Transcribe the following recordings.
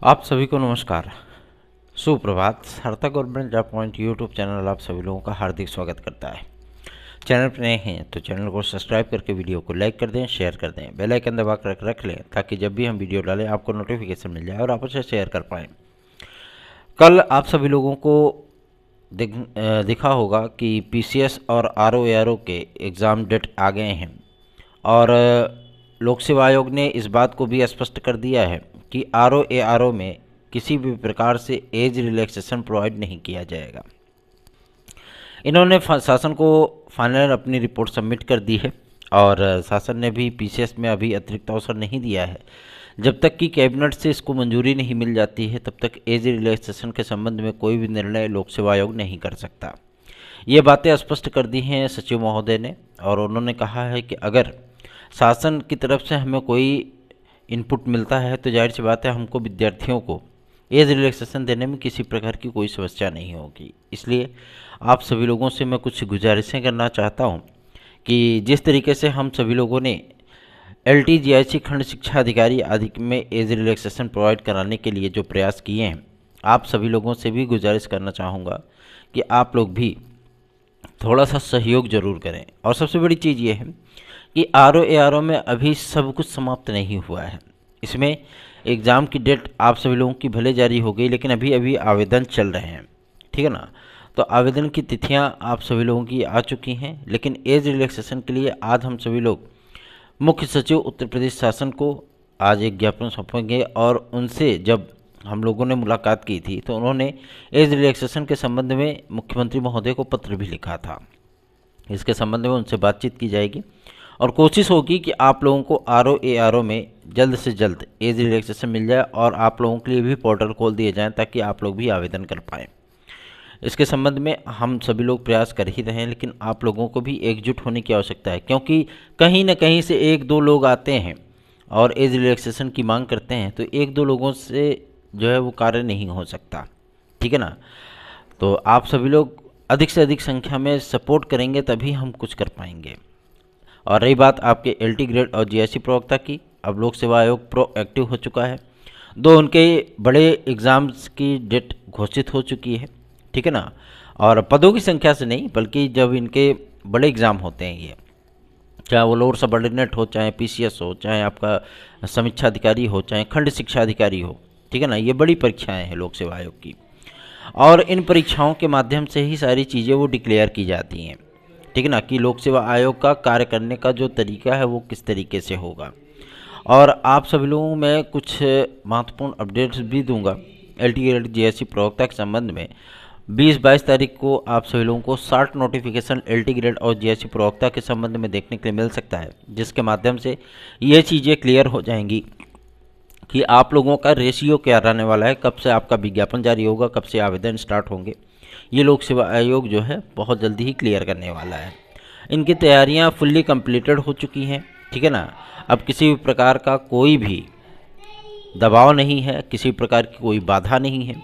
आप सभी को नमस्कार, सुप्रभात। सार्थक government job point YouTube channel आप सभी लोगों का हार्दिक स्वागत करता है। चैनल पर नए हैं तो चैनल को सब्सक्राइब करके वीडियो को लाइक कर दें, शेयर कर दें, बेल आइकन दबा कर रख लें ताकि जब भी हम वीडियो डालें आपको नोटिफिकेशन मिल जाए और आप उसे शेयर कर पाएँ। कल आप सभी लोगों को दिखा होगा कि पीसीएस और आरओ के एग्ज़ाम डेट आ गए हैं और लोक सेवा आयोग ने इस बात को भी स्पष्ट कर दिया है कि आरओ में किसी भी प्रकार से एज रिलैक्सेशन प्रोवाइड नहीं किया जाएगा। इन्होंने शासन को फाइनल अपनी रिपोर्ट सबमिट कर दी है और शासन ने भी पीसीएस में अभी अतिरिक्त अवसर नहीं दिया है। जब तक कि कैबिनेट से इसको मंजूरी नहीं मिल जाती है तब तक एज रिलैक्सेशन के संबंध में कोई भी निर्णय लोक सेवा आयोग नहीं कर सकता। ये बातें स्पष्ट कर दी हैं सचिव महोदय ने और उन्होंने कहा है कि अगर शासन की तरफ से हमें कोई इनपुट मिलता है तो जाहिर सी बात है हमको विद्यार्थियों को एज रिलैक्सेशन देने में किसी प्रकार की कोई समस्या नहीं होगी। इसलिए आप सभी लोगों से मैं कुछ गुजारिशें करना चाहता हूं कि जिस तरीके से हम सभी लोगों ने LTGIC खंड शिक्षा अधिकारी आदि में एज रिलैक्सेशन प्रोवाइड कराने के लिए जो प्रयास किए हैं, आप सभी लोगों से भी गुजारिश करना चाहूँगा कि आप लोग भी थोड़ा सा सहयोग जरूर करें। और सबसे बड़ी चीज़ ये है कि आरओ में अभी सब कुछ समाप्त नहीं हुआ है। इसमें एग्ज़ाम की डेट आप सभी लोगों की भले जारी हो गई लेकिन अभी आवेदन चल रहे हैं, ठीक है ना। तो आवेदन की तिथियां आप सभी लोगों की आ चुकी हैं, लेकिन एज रिलैक्सेशन के लिए आज हम सभी लोग मुख्य सचिव उत्तर प्रदेश शासन को आज एक ज्ञापन सौंपेंगे और उनसे जब हम लोगों ने मुलाकात की थी तो उन्होंने एज रिलैक्सेशन के संबंध में मुख्यमंत्री महोदय को पत्र भी लिखा था। इसके संबंध में उनसे बातचीत की जाएगी और कोशिश होगी कि आप लोगों को आरओ में जल्द से जल्द एज रिलैक्सेशन मिल जाए और आप लोगों के लिए भी पोर्टल खोल दिए जाएं ताकि आप लोग भी आवेदन कर पाएँ। इसके संबंध में हम सभी लोग प्रयास कर ही रहे हैं, लेकिन आप लोगों को भी एकजुट होने की आवश्यकता है क्योंकि कहीं न कहीं से एक दो लोग आते हैं और एज रिलैक्सेशन की मांग करते हैं तो एक दो लोगों से जो है वो कार्य नहीं हो सकता, ठीक है ना। तो आप सभी लोग अधिक से अधिक संख्या में सपोर्ट करेंगे तभी हम कुछ कर पाएंगे। और रही बात आपके LT ग्रेड और GIC प्रवक्ता की, अब लोक सेवा आयोग प्रोएक्टिव हो चुका है। दो उनके बड़े एग्ज़ाम्स की डेट घोषित हो चुकी है, ठीक है ना। और पदों की संख्या से नहीं बल्कि जब इनके बड़े एग्ज़ाम होते हैं, ये चाहे वो लोअर सबऑर्डिनेट हो, चाहे PCS हो, चाहे आपका समीक्षा अधिकारी हो, चाहे खंड शिक्षा अधिकारी हो, ठीक है ना। ये बड़ी परीक्षाएं हैं लोक सेवा आयोग की और इन परीक्षाओं के माध्यम से ही सारी चीज़ें वो डिक्लेयर की जाती हैं, ठीक है ना, कि लोक सेवा आयोग का कार्य करने का जो तरीका है वो किस तरीके से होगा। और आप सभी लोगों में कुछ महत्वपूर्ण अपडेट्स भी दूंगा LT GIC प्रवक्ता के संबंध में। 20-22 तारीख को आप सभी लोगों को शार्ट नोटिफिकेशन LT ग्रेड और GIC प्रवक्ता के संबंध में देखने के लिए मिल सकता है, जिसके माध्यम से ये चीज़ें क्लियर हो जाएंगी कि आप लोगों का रेशियो क्या रहने वाला है, कब से आपका विज्ञापन जारी होगा, कब से आवेदन स्टार्ट होंगे। ये लोक सेवा आयोग जो है बहुत जल्दी ही क्लियर करने वाला है। इनकी तैयारियां फुल्ली कंप्लीटेड हो चुकी हैं, ठीक है ना। अब किसी भी प्रकार का कोई भी दबाव नहीं है, किसी प्रकार की कोई बाधा नहीं है।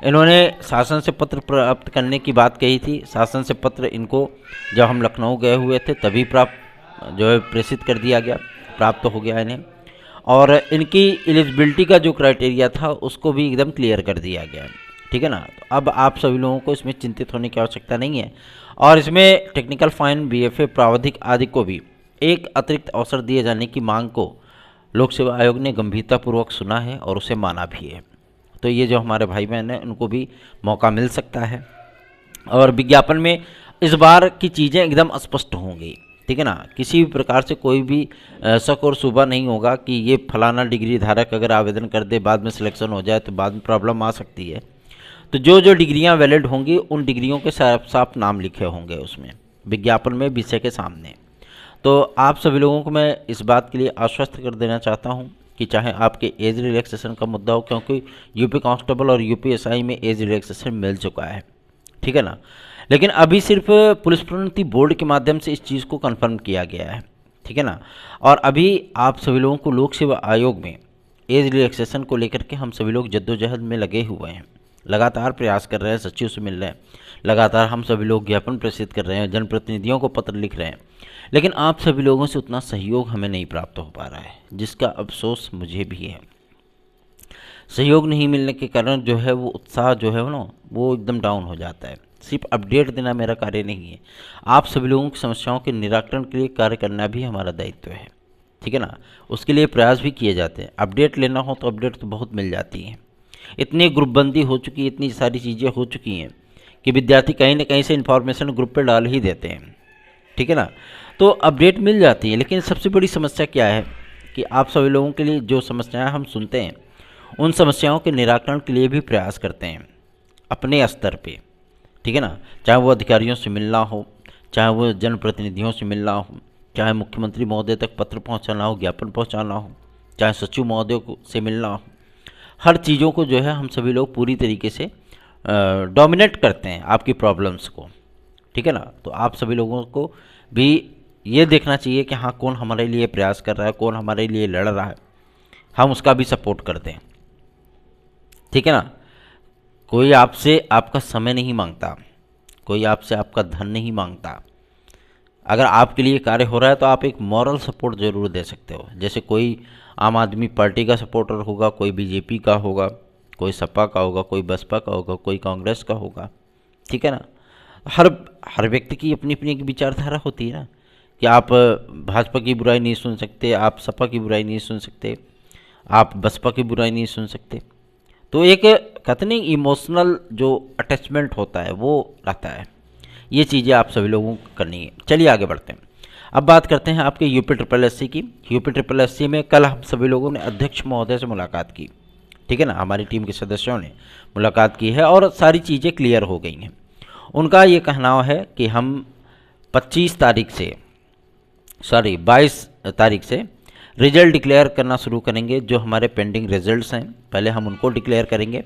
इन्होंने शासन से पत्र प्राप्त करने की बात कही थी। शासन से पत्र इनको जब हम लखनऊ गए हुए थे तभी प्रेषित कर दिया गया, प्राप्त हो गया इन्हें। और इनकी एलिजिबिलिटी का जो क्राइटेरिया था उसको भी एकदम क्लियर कर दिया गया, ठीक है ना। तो अब आप सभी लोगों को इसमें चिंतित होने की आवश्यकता नहीं है। और इसमें टेक्निकल फाइन, BFA प्रावधिक आदि को भी एक अतिरिक्त अवसर दिए जाने की मांग को लोक सेवा आयोग ने गंभीरतापूर्वक सुना है और उसे माना भी है। तो ये जो हमारे भाई बहन हैं उनको भी मौका मिल सकता है और विज्ञापन में इस बार की चीज़ें एकदम स्पष्ट होंगी, ठीक है ना। किसी भी प्रकार से कोई भी शक और शुबा नहीं होगा कि ये फलाना डिग्री धारक अगर आवेदन कर दे बाद में सिलेक्शन हो जाए तो बाद में प्रॉब्लम आ सकती है। तो जो डिग्रियां वैलिड होंगी उन डिग्रियों के साफ साफ नाम लिखे होंगे उसमें विज्ञापन में विषय के सामने। तो आप सभी लोगों को मैं इस बात के लिए आश्वस्त कर देना चाहता हूं कि चाहे आपके एज रिलैक्सेशन का मुद्दा हो, क्योंकि यूपी कांस्टेबल और UPSI में एज रिलैक्सेशन मिल चुका है, ठीक है ना। लेकिन अभी सिर्फ पुलिस प्रोन्नति बोर्ड के माध्यम से इस चीज़ को कन्फर्म किया गया है, ठीक है ना। और अभी आप सभी लोगों को लोक सेवा आयोग में एज रिलैक्सेशन को लेकर के हम सभी लोग जद्दोजहद में लगे हुए हैं, लगातार प्रयास कर रहे हैं, सचिव से मिल रहे हैं, लगातार हम सभी लोग ज्ञापन प्रेषित कर रहे हैं, जनप्रतिनिधियों को पत्र लिख रहे हैं, लेकिन आप सभी लोगों से उतना सहयोग हमें नहीं प्राप्त हो पा रहा है, जिसका अफसोस मुझे भी है। सहयोग नहीं मिलने के कारण जो है वो उत्साह जो है ना वो एकदम डाउन हो जाता है। सिर्फ अपडेट देना मेरा कार्य नहीं है, आप सभी लोगों की समस्याओं के निराकरण के लिए कार्य करना भी हमारा दायित्व है, ठीक है ना। उसके लिए प्रयास भी किए जाते हैं। अपडेट लेना हो तो अपडेट तो बहुत मिल जाती हैं। इतनी ग्रुपबंदी हो चुकी है, इतनी सारी चीज़ें हो चुकी हैं कि विद्यार्थी कहीं ना कहीं से इन्फॉर्मेशन ग्रुप पे डाल ही देते हैं, ठीक है ना। तो अपडेट मिल जाती है, लेकिन सबसे बड़ी समस्या क्या है कि आप सभी लोगों के लिए जो समस्याएं हम सुनते हैं उन समस्याओं के निराकरण के लिए भी प्रयास करते हैं अपने स्तर पे, ठीक है ना। चाहे वो अधिकारियों से मिलना हो, चाहे वो जनप्रतिनिधियों से मिलना हो, चाहे मुख्यमंत्री महोदय तक पत्र पहुंचाना हो, ज्ञापन पहुंचाना हो, चाहे सचिव महोदय से मिलना हो, हर चीज़ों को जो है हम सभी लोग पूरी तरीके से डोमिनेट करते हैं आपकी प्रॉब्लम्स को, ठीक है ना। तो आप सभी लोगों को भी ये देखना चाहिए कि हाँ कौन हमारे लिए प्रयास कर रहा है, कौन हमारे लिए लड़ रहा है, हम उसका भी सपोर्ट करते हैं, ठीक है ना। कोई आपसे आपका समय नहीं मांगता, कोई आपसे आपका धन नहीं मांगता। अगर आपके लिए कार्य हो रहा है तो आप एक मॉरल सपोर्ट ज़रूर दे सकते हो। जैसे कोई आम आदमी पार्टी का सपोर्टर होगा, कोई बीजेपी का होगा, कोई सपा का होगा, कोई बसपा का होगा, कोई कांग्रेस का होगा, ठीक है ना। हर हर व्यक्ति की अपनी अपनी एक विचारधारा होती है ना, कि आप भाजपा की बुराई नहीं सुन सकते, आप सपा की बुराई नहीं सुन सकते, आप बसपा की बुराई नहीं सुन सकते। तो एक कहते नहीं इमोशनल जो अटैचमेंट होता है वो रहता है। ये चीज़ें आप सभी लोगों को करनी है। चलिए आगे बढ़ते हैं। अब बात करते हैं आपके यूपी ट्रिपल एस सी की। यूपी ट्रिपल एस सी में कल हम सभी लोगों ने अध्यक्ष महोदय से मुलाकात की, ठीक है ना। हमारी टीम के सदस्यों ने मुलाकात की है और सारी चीज़ें क्लियर हो गई हैं। उनका ये कहना है कि हम 22 तारीख से रिजल्ट डिक्लेयर करना शुरू करेंगे। जो हमारे पेंडिंग रिजल्ट्स हैं पहले हम उनको डिक्लेयर करेंगे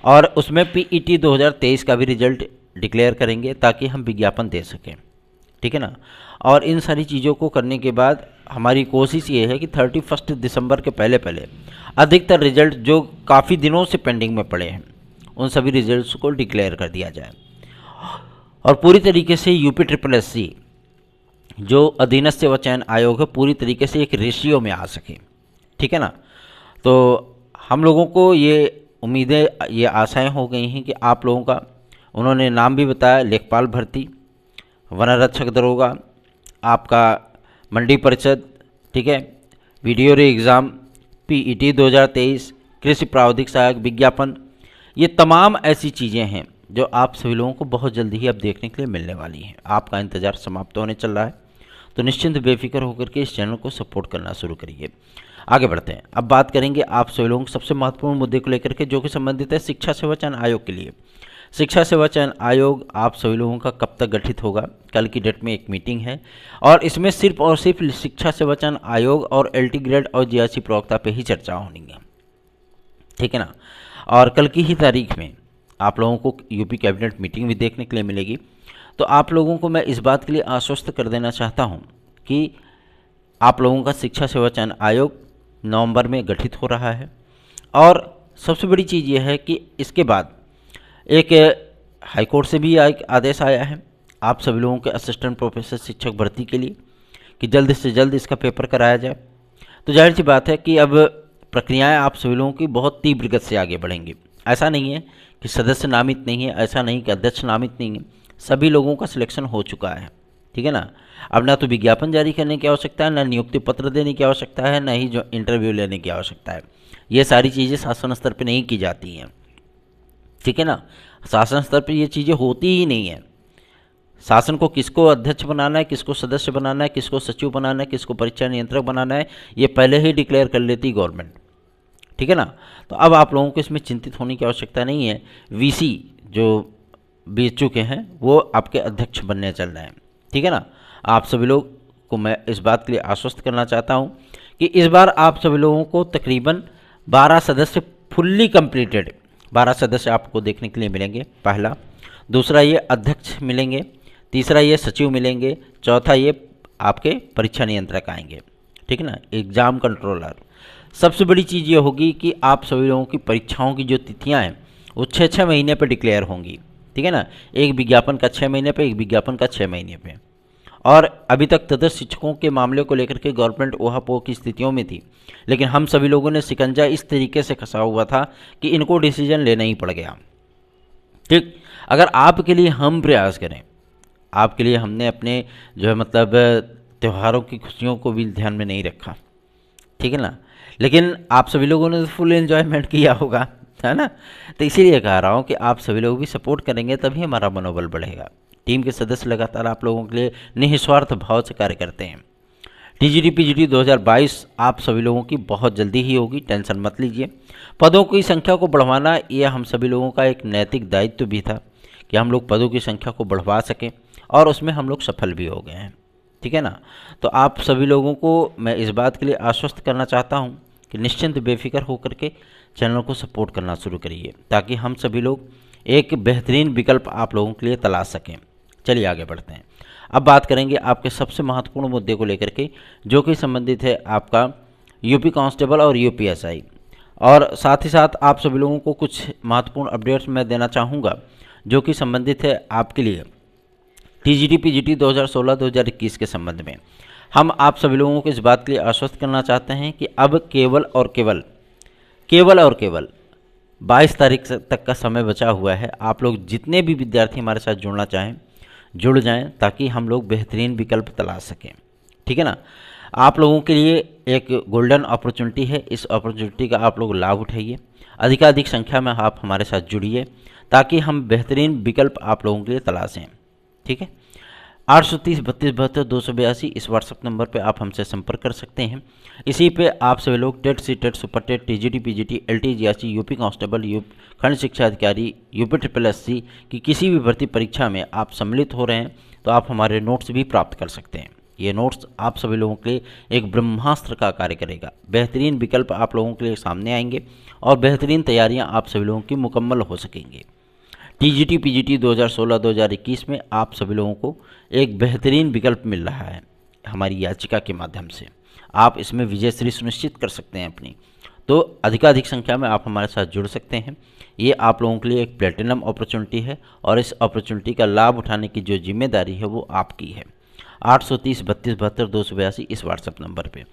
और उसमें पीईटी 2023 का भी रिजल्ट डिक्लेयर करेंगे ताकि हम विज्ञापन दे सकें, ठीक है ना। और इन सारी चीज़ों को करने के बाद हमारी कोशिश ये है कि 31 दिसंबर के पहले पहले अधिकतर रिजल्ट जो काफ़ी दिनों से पेंडिंग में पड़े हैं उन सभी रिजल्ट्स को डिक्लेयर कर दिया जाए और पूरी तरीके से यूपी ट्रिपल एस सी जो अधीनस्थ सेवा चयन आयोग है पूरी तरीके से एक रेशियो में आ सके, ठीक है ना। तो हम लोगों को ये उम्मीदें, ये आशाएं हो गई हैं कि आप लोगों का, उन्होंने नाम भी बताया, लेखपाल भर्ती, वनरक्षक दरोगा, आपका मंडी परिषद, ठीक है, वीडियो रे एग्ज़ाम, पीईटी 2023, कृषि प्रावधिक सहायक विज्ञापन, ये तमाम ऐसी चीज़ें हैं जो आप सभी लोगों को बहुत जल्दी ही अब देखने के लिए मिलने वाली हैं। आपका इंतज़ार समाप्त होने चल रहा है, तो निश्चिंत बेफिक्र होकर के इस चैनल को सपोर्ट करना शुरू करिए। आगे बढ़ते हैं। अब बात करेंगे आप सभी लोगों के सबसे महत्वपूर्ण मुद्दे को लेकर के, जो कि संबंधित है शिक्षा सेवा चयन आयोग के लिए। शिक्षा सेवा चयन आयोग आप सभी लोगों का कब तक गठित होगा? कल की डेट में एक मीटिंग है और इसमें सिर्फ और सिर्फ शिक्षा सेवा चयन आयोग और एलटी ग्रेड और जीआरसी प्रवक्ता पे ही चर्चा होनी है, ठीक है ना। और कल की ही तारीख में आप लोगों को यूपी कैबिनेट मीटिंग भी देखने के लिए मिलेगी। तो आप लोगों को मैं इस बात के लिए आश्वस्त कर देना चाहता हूं कि आप लोगों का शिक्षा सेवा चयन आयोग नवंबर में गठित हो रहा है। और सबसे बड़ी चीज़ यह है कि इसके बाद एक हाईकोर्ट से भी एक आदेश आया है आप सभी लोगों के असिस्टेंट प्रोफेसर शिक्षक भर्ती के लिए कि जल्द से जल्द इसका पेपर कराया जाए। तो जाहिर सी बात है कि अब प्रक्रियाएं आप सभी लोगों की बहुत तीव्र गति से आगे बढ़ेंगी। ऐसा नहीं है कि सदस्य नामित नहीं है, ऐसा नहीं कि अध्यक्ष नामित नहीं है, सभी लोगों का सिलेक्शन हो चुका है, ठीक है ना। अब ना तो विज्ञापन जारी करने की आवश्यकता है, ना नियुक्ति पत्र देने की आवश्यकता है, ना ही जो इंटरव्यू लेने की आवश्यकता है। ये सारी चीज़ें शासन स्तर पर नहीं की जाती हैं, ठीक है ना। शासन स्तर पर ये चीज़ें होती ही नहीं है। शासन को किसको अध्यक्ष बनाना है, किसको सदस्य बनाना है, किसको सचिव बनाना है, किसको परीक्षा नियंत्रक बनाना है, ये पहले ही डिक्लेयर कर लेती गवर्नमेंट, ठीक है ना। तो अब आप लोगों को इसमें चिंतित होने की आवश्यकता नहीं है। वीसी जो बीत चुके हैं वो आपके अध्यक्ष बनने चल रहे हैं, ठीक है ना। आप सभी लोग को मैं इस बात के लिए आश्वस्त करना चाहता हूं कि इस बार आप सभी लोगों को तकरीबन 12 सदस्य फुल्ली कंप्लीटेड 12 सदस्य आपको देखने के लिए मिलेंगे। पहला, दूसरा ये अध्यक्ष मिलेंगे, तीसरा ये सचिव मिलेंगे, चौथा ये आपके परीक्षा नियंत्रक आएंगे, ठीक है ना, एग्ज़ाम कंट्रोलर। सबसे बड़ी चीज़ ये होगी कि आप सभी लोगों की परीक्षाओं की जो तिथियां हैं वो 6-6 महीने पर डिक्लेयर होंगी, ठीक है ना। एक विज्ञापन का 6 महीने पे, एक विज्ञापन का 6 महीने पे। और अभी तक तदर्थ शिक्षकों के मामले को लेकर के गवर्नमेंट ऊहापोह की स्थितियों में थी, लेकिन हम सभी लोगों ने शिकंजा इस तरीके से कसा हुआ था कि इनको डिसीजन लेना ही पड़ गया। ठीक, अगर आपके लिए हम प्रयास करें, आपके लिए हमने अपने जो है मतलब त्योहारों की खुशियों को भी ध्यान में नहीं रखा, ठीक है ना, लेकिन आप सभी लोगों ने फुल एंजॉयमेंट किया होगा, है ना। तो इसीलिए कह रहा हूँ कि आप सभी लोग भी सपोर्ट करेंगे तभी हमारा मनोबल बढ़ेगा। टीम के सदस्य लगातार आप लोगों के लिए निस्वार्थ भाव से कार्य करते हैं। टीजीटी पीजीटी 2022 आप सभी लोगों की बहुत जल्दी ही होगी, टेंशन मत लीजिए। पदों की संख्या को बढ़वाना यह हम सभी लोगों का एक नैतिक दायित्व भी था कि हम लोग पदों की संख्या को बढ़वा सकें, और उसमें हम लोग सफल भी हो गए हैं, ठीक है ना। तो आप सभी लोगों को मैं इस बात के लिए आश्वस्त करना चाहता हूं कि निश्चिंत बेफिक्र होकर के चैनल को सपोर्ट करना शुरू करिए, ताकि हम सभी लोग एक बेहतरीन विकल्प आप लोगों के लिए तलाश सकें। चलिए आगे बढ़ते हैं। अब बात करेंगे आपके सबसे महत्वपूर्ण मुद्दे को लेकर के, जो कि संबंधित है आपका यूपी कांस्टेबल और यूपीएसआई, और साथ ही साथ आप सभी लोगों को कुछ महत्वपूर्ण अपडेट्स मैं देना चाहूँगा जो कि संबंधित है आपके लिए टीजीटी पीजीटी 2016-2021 के संबंध में। हम आप सभी लोगों को इस बात के लिए आश्वस्त करना चाहते हैं कि अब केवल और केवल 22 तारीख तक का समय बचा हुआ है। आप लोग जितने भी विद्यार्थी हमारे साथ जुड़ना चाहें जुड़ जाएं, ताकि हम लोग बेहतरीन विकल्प तलाश सकें, ठीक है ना। आप लोगों के लिए एक गोल्डन अपॉर्चुनिटी है, इस अपॉर्चुनिटी का आप लोग लाभ उठाइए। अधिकाधिक संख्या में आप हमारे साथ जुड़िए ताकि हम बेहतरीन विकल्प आप लोगों के लिए तलाशें, ठीक है। 830-32-72-282 इस व्हाट्सएप नंबर पे आप हमसे संपर्क कर सकते हैं। इसी पे आप सभी लोग TET C TET super TET TGT PGT LT GRC UP constable खंड शिक्षा अधिकारी यूपी SSSC की किसी भी भर्ती परीक्षा में आप सम्मिलित हो रहे हैं तो आप हमारे नोट्स भी प्राप्त कर सकते हैं। ये नोट्स आप सभी लोगों के लिए एक ब्रह्मास्त्र का कार्य करेगा। बेहतरीन विकल्प आप लोगों के लिए सामने आएंगे और बेहतरीन तैयारियाँ आप सभी लोगों की मुकम्मल हो सकेंगी। टीजीटी पीजीटी 2016-2021 में आप सभी लोगों को एक बेहतरीन विकल्प मिल रहा है हमारी याचिका के माध्यम से। आप इसमें विजयश्री सुनिश्चित कर सकते हैं अपनी, तो अधिकाधिक संख्या में आप हमारे साथ जुड़ सकते हैं। ये आप लोगों के लिए एक प्लेटिनम अपॉर्चुनिटी है और इस अपॉर्चुनिटी का लाभ उठाने की जो जिम्मेदारी है वो आपकी है। 830-32-72-282 इस व्हाट्सएप नंबर पे।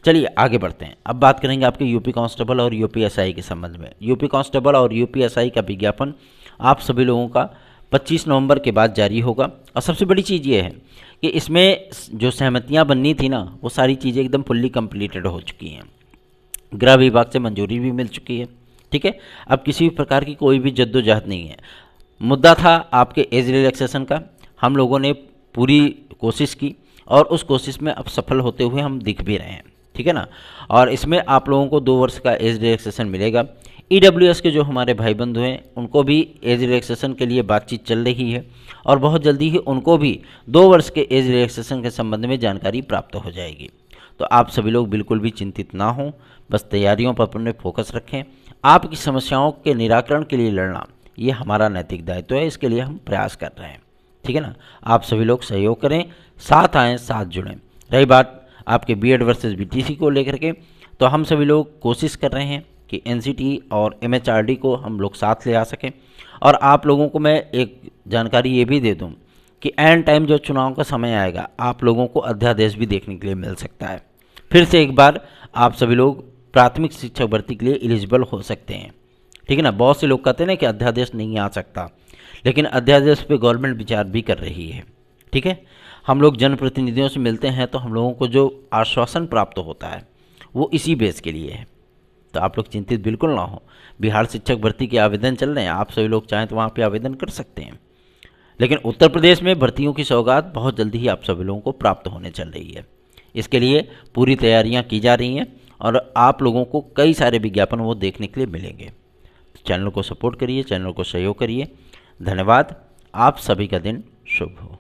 चलिए आगे बढ़ते हैं। अब बात करेंगे आपके यूपी कांस्टेबल और यूपीएसआई के संबंध में। यूपी कांस्टेबल और यूपीएसआई का विज्ञापन आप सभी लोगों का 25 नवंबर के बाद जारी होगा। और सबसे बड़ी चीज़ ये है कि इसमें जो सहमतियां बननी थी ना, वो सारी चीज़ें एकदम फुल्ली कंप्लीटेड हो चुकी हैं। गृह विभाग से मंजूरी भी मिल चुकी है, ठीक है। अब किसी भी प्रकार की कोई भी जद्दोजहद नहीं है। मुद्दा था आपके एज रिलैक्सेशन का, हम लोगों ने पूरी कोशिश की और उस कोशिश में अब सफल होते हुए हम दिख भी रहे हैं, ठीक है ना। और इसमें आप लोगों को 2 वर्ष का एज रिलैक्सेशन मिलेगा। ईडब्ल्यूएस के जो हमारे भाई बंधु हैं उनको भी एज रिलैक्सेशन के लिए बातचीत चल रही है और बहुत जल्दी ही उनको भी 2 वर्ष के एज रिलैक्सेशन के संबंध में जानकारी प्राप्त हो जाएगी। तो आप सभी लोग बिल्कुल भी चिंतित ना हों, बस तैयारियों पर अपने फोकस रखें। आपकी समस्याओं के निराकरण के लिए लड़ना ये हमारा नैतिक दायित्व है, इसके लिए हम प्रयास कर रहे हैं, ठीक है ना। आप सभी लोग सहयोग करें, साथ आएँ, साथ जुड़ें। रही बात आपके बीएड वर्सेस बीटीसी को लेकर के, तो हम सभी लोग कोशिश कर रहे हैं कि एनसीटी और एमएचआरडी को हम लोग साथ ले आ सकें। और आप लोगों को मैं एक जानकारी ये भी दे दूं कि एंड टाइम जो चुनाव का समय आएगा, आप लोगों को अध्यादेश भी देखने के लिए मिल सकता है। फिर से एक बार आप सभी लोग प्राथमिक शिक्षक भर्ती के लिए एलिजिबल हो सकते हैं, ठीक है ना। बहुत से लोग कहते हैं ना कि अध्यादेश नहीं आ सकता, लेकिन अध्यादेश पे गवर्नमेंट विचार भी कर रही है, ठीक है। हम लोग जनप्रतिनिधियों से मिलते हैं तो हम लोगों को जो आश्वासन प्राप्त होता है वो इसी बेस के लिए है। तो आप लोग चिंतित बिल्कुल ना हो। बिहार शिक्षक भर्ती के आवेदन चल रहे हैं, आप सभी लोग चाहें तो वहाँ पे आवेदन कर सकते हैं। लेकिन उत्तर प्रदेश में भर्तियों की सौगात बहुत जल्दी ही आप सभी लोगों को प्राप्त होने चल रही है। इसके लिए पूरी तैयारियाँ की जा रही हैं और आप लोगों को कई सारे विज्ञापन वो देखने के लिए मिलेंगे। चैनल को सपोर्ट करिए, चैनल को सहयोग करिए। धन्यवाद। आप सभी का दिन शुभ हो।